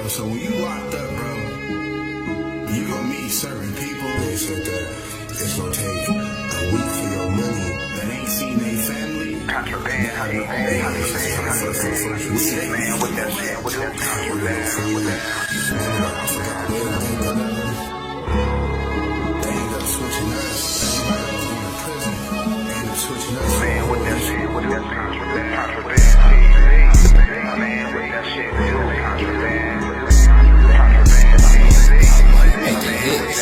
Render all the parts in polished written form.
so when you locked up, bro, you gonna meet certain people. They said that it's gonna take a week for your money that ain't seen their family. Contraband, how you say it, man, with that shit, with that contraband, with that. I forgot when they ended up switching us. Everybody was going to prison. They ended up switching us. Man, with that shit, with that contraband, man, with that shit, with that contraband, Make the hits.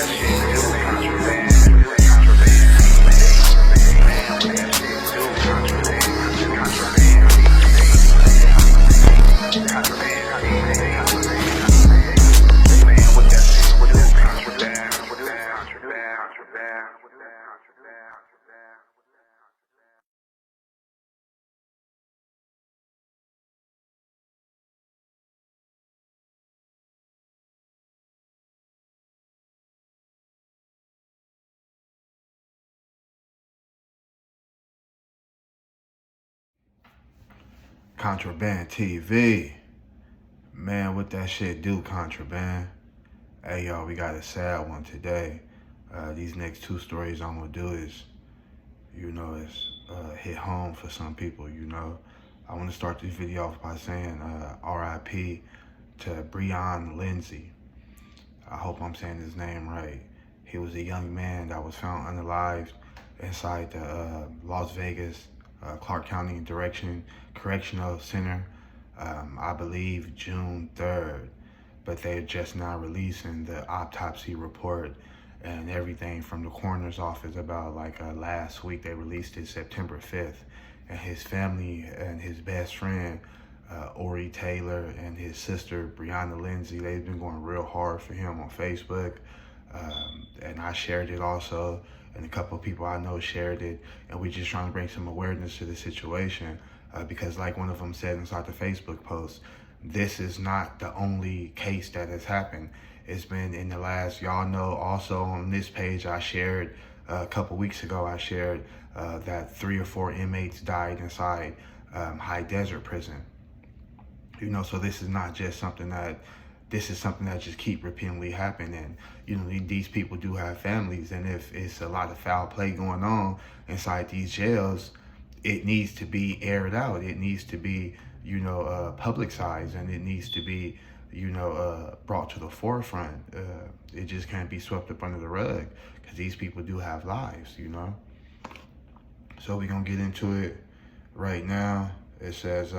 Contraband TV. Man, what that shit do, Contraband? Hey, y'all, we got a sad one today. These next two stories I'm gonna do is, hit home for some people, I want to start this video off by saying RIP to Brenyon Lindsey. I hope I'm saying his name right. He was a young man that was found unalived inside the Las Vegas Clark County Correctional Center, I believe June 3rd, but they're just now releasing the autopsy report and everything from the coroner's office about last week. They released it September 5th, and his family and his best friend, Ori Taylor, and his sister, Brenyon Lindsey, they've been going real hard for him on Facebook, and I shared it also. And a couple of people I know shared it, and we're just trying to bring some awareness to the situation because like one of them said inside the Facebook post, this is not the only case that has happened. It's been in the last, y'all know, also on this page I shared a couple weeks ago, I shared that 3 or 4 inmates died inside High Desert Prison. So this is not just something that, this is something that just keep repeatedly happening. These people do have families, and if it's a lot of foul play going on inside these jails, it needs to be aired out. It needs to be, publicized, and it needs to be, brought to the forefront. It just can't be swept up under the rug because these people do have lives, So we're gonna get into it right now. It says,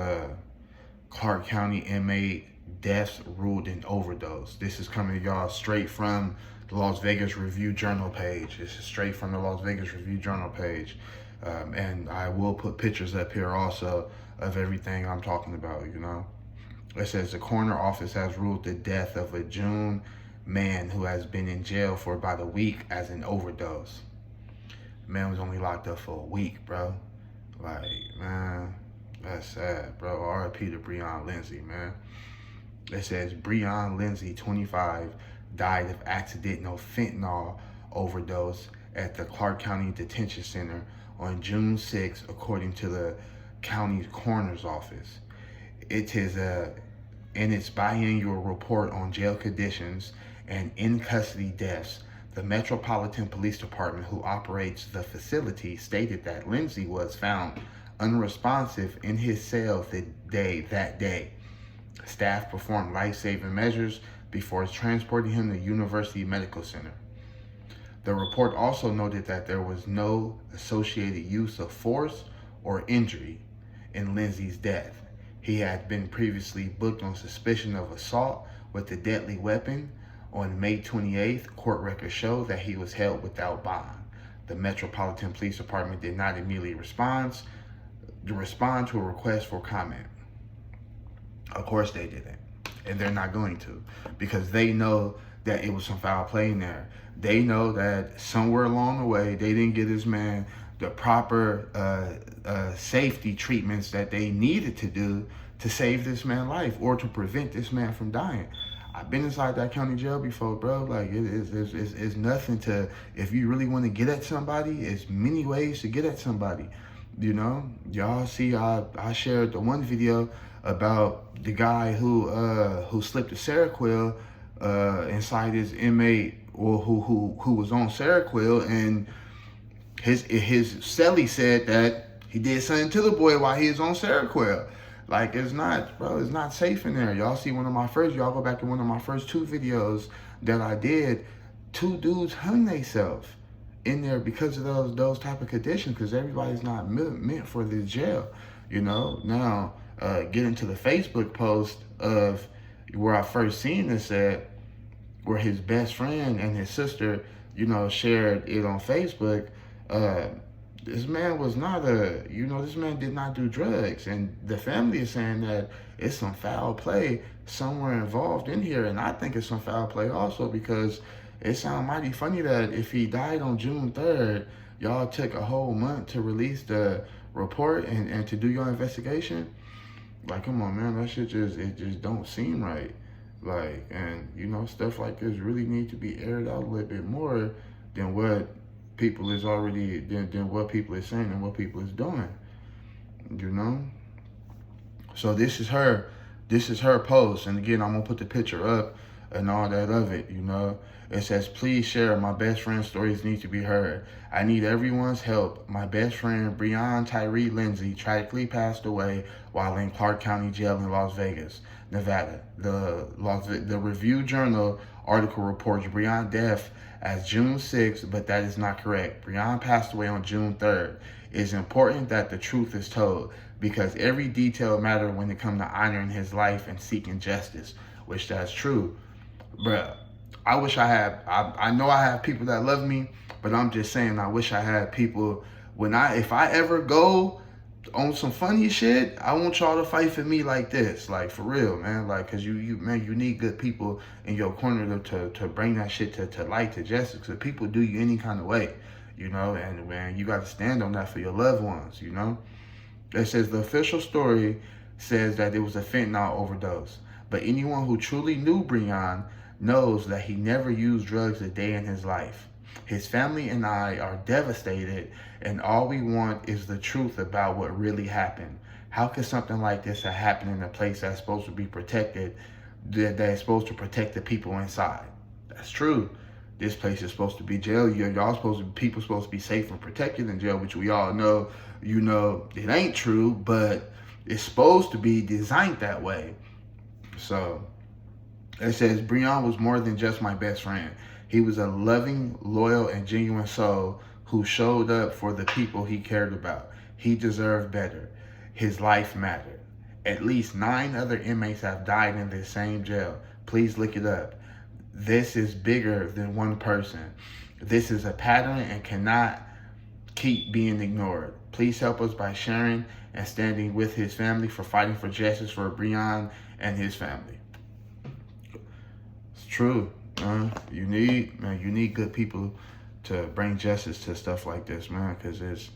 Clark County inmate deaths ruled in overdose. This is coming to y'all straight from the Las Vegas Review-Journal page. This is straight from the Las Vegas Review-Journal page. And I will put pictures up here also of everything I'm talking about, It says the coroner office has ruled the death of a June man who has been in jail for about a week as an overdose. The man was only locked up for a week, bro. Man, that's sad, bro. RIP to Brenyon Lindsey, man. It says Brenyon Lindsey, 25, died of accidental fentanyl overdose at the Clark County Detention Center on June 6, according to the county's coroner's office. It is in its biannual report on jail conditions and in-custody deaths, the Metropolitan Police Department, who operates the facility, stated that Lindsey was found unresponsive in his cell that day. Staff performed life-saving measures before transporting him to University Medical Center. The report also noted that there was no associated use of force or injury in Lindsey's death. He had been previously booked on suspicion of assault with a deadly weapon. On May 28th, court records show that he was held without bond. The Metropolitan Police Department did not immediately respond to a request for comment. Of course they didn't, and they're not going to, because they know that it was some foul play in there. They know that somewhere along the way, they didn't give this man the proper safety treatments that they needed to do to save this man's life or to prevent this man from dying. I've been inside that county jail before, bro. It's nothing to, if you really want to get at somebody, it's many ways to get at somebody. You know, y'all see, I shared the one video about the guy who slipped a Seroquel inside his inmate, or who was on Seroquel, and his cellie said that he did something to the boy while he was on Seroquel. Like, it's not safe in there. Y'all see y'all go back to one of my first 2 videos that I did. 2 dudes hung themselves in there because of those type of conditions, because everybody's not meant for the jail, you know. Now, getting to the Facebook post of where I first seen this at, where his best friend and his sister, you know, shared it on Facebook. This man was not this man did not do drugs, and the family is saying that it's some foul play somewhere involved in here, and I think it's some foul play also, because it sounds mighty funny that if he died on June 3rd, y'all took a whole month to release the report and to do your investigation. Like, come on, man, that shit just don't seem right. Like, and you know, stuff like this really need to be aired out a little bit more than what people is already than what people is saying and what people is doing. You know? So this is her post, and again, I'm gonna put the picture up and all that of it, you know. It says, please share, my best friend's stories need to be heard. I need everyone's help. My best friend, Brenyon Lindsey, tragically passed away while in Clark County Jail in Las Vegas, Nevada. The Review Journal article reports Brenyon death as June 6th, but that is not correct. Brenyon passed away on June 3rd. It is important that the truth is told, because every detail matters when it comes to honoring his life and seeking justice, which that's true. Bruh, I wish I know I have people that love me, but I'm just saying, I wish I had people, if I ever go on some funny shit, I want y'all to fight for me like this, like, for real, man. Like, cause you need good people in your corner to bring that shit to light, to justice. Cause people do you any kind of way, you know, and man, you got to stand on that for your loved ones, you know. It says the official story says that it was a fentanyl overdose, but anyone who truly knew Brenyon knows that he never used drugs a day in his life. His family and I are devastated, and all we want is the truth about what really happened. How could something like this have happened in a place that's supposed to be protected, that is supposed to protect the people inside? That's true. This place is supposed to be jail. People supposed to be safe and protected in jail, which we all know, you know, it ain't true, but it's supposed to be designed that way. So it says, Brenyon was more than just my best friend. He was a loving, loyal, and genuine soul who showed up for the people he cared about. He deserved better. His life mattered. At least 9 other inmates have died in this same jail. Please look it up. This is bigger than one person. This is a pattern and cannot keep being ignored. Please help us by sharing and standing with his family for fighting for justice for Brenyon and his family. It's true. You need good people to bring justice to stuff like this, man, because it's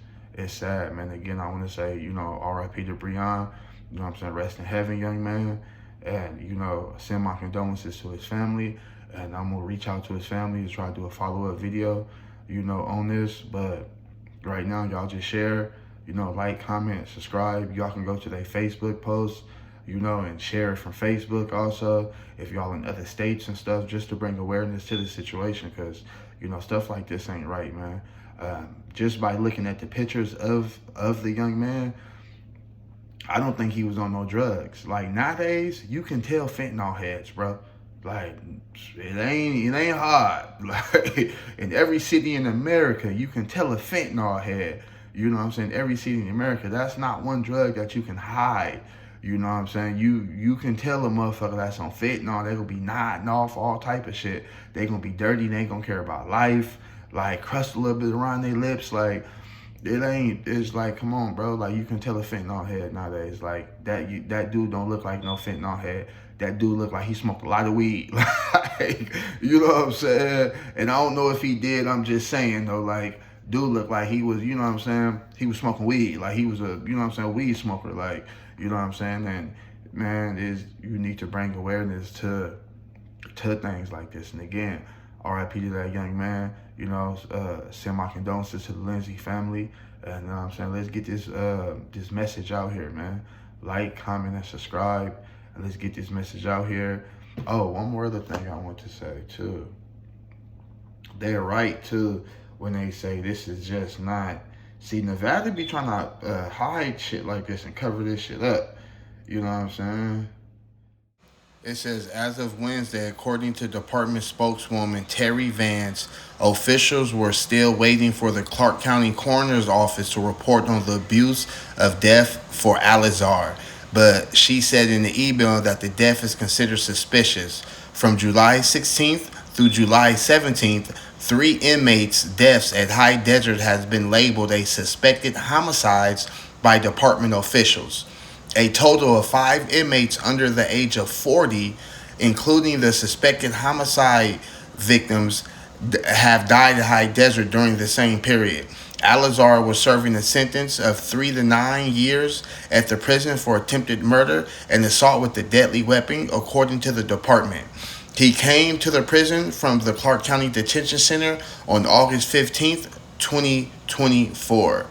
sad, man. Again, I want to say, you know, R.I.P. to Brenyon. You know what I'm saying? Rest in heaven, young man. And, you know, send my condolences to his family. And I'm going to reach out to his family to try to do a follow-up video, you know, on this. But right now, y'all just share, you know, like, comment, subscribe. Y'all can go to their Facebook posts, you know, and share it from Facebook also, if y'all in other states and stuff, just to bring awareness to the situation, because, you know, stuff like this ain't right, man. Just by looking at the pictures of the young man, I don't think he was on no drugs. Like, nowadays, you can tell fentanyl heads, bro. Like, it ain't hard. Like, in every city in America, you can tell a fentanyl head. You know what I'm saying? Every city in America, that's not one drug that you can hide. You know what I'm saying? You can tell a motherfucker that's on fentanyl, they gonna be nodding off all type of shit. They gonna be dirty, they ain't gonna care about life. Like, crust a little bit around their lips. Like, it's like, come on, bro. Like, you can tell a fentanyl head nowadays. Like, that dude don't look like no fentanyl head. That dude look like he smoked a lot of weed. Like, you know what I'm saying? And I don't know if he did, I'm just saying, though, like, dude looked like he was, you know what I'm saying? He was smoking weed. Like, he was a, you know what I'm saying, weed smoker. Like, you know what I'm saying? And, man, you need to bring awareness to things like this. And again, R.I.P. to that young man. You know, send my condolences to the Lindsay family. And I'm saying, let's get this message out here, man. Like, comment, and subscribe, and let's get this message out here. Oh, one more other thing I want to say too. They're right too when they say this is just not. See, Nevada be trying to hide shit like this and cover this shit up. You know what I'm saying? It says, as of Wednesday, according to department spokeswoman Terry Vance, officials were still waiting for the Clark County Coroner's Office to report on the abuse of death for Alizar. But she said in the email that the death is considered suspicious. From July 16th through July 17th, 3 inmates' deaths at High Desert has been labeled as suspected homicides by department officials. A total of 5 inmates under the age of 40, including the suspected homicide victims, have died at High Desert during the same period. Alizar was serving a sentence of 3 to 9 years at the prison for attempted murder and assault with a deadly weapon, according to the department. He came to the prison from the Clark County Detention Center on August 15th, 2024.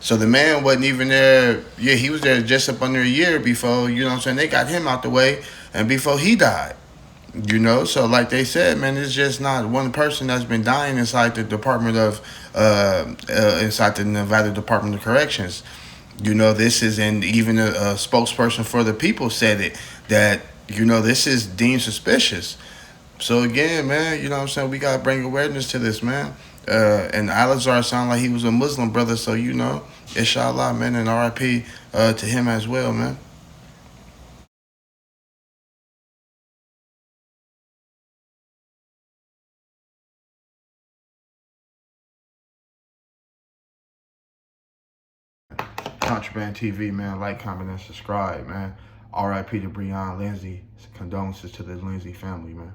So the man wasn't even there. Yeah, he was there just up under a year before, you know what I'm saying, they got him out the way and before he died. You know, so like they said, man, it's just not one person that's been dying inside the Department of, inside the Nevada Department of Corrections. You know, this is, and even a spokesperson for the people said it, that, you know, this is deemed suspicious. So again, man, you know what I'm saying, we got to bring awareness to this, man. And Alizar sounded like he was a Muslim brother, so, you know, inshallah, man, and RIP to him as well, man. Contraband TV, man. Like, comment, and subscribe, man. RIP to Brenyon Lindsey. Condolences to the Lindsey family, man.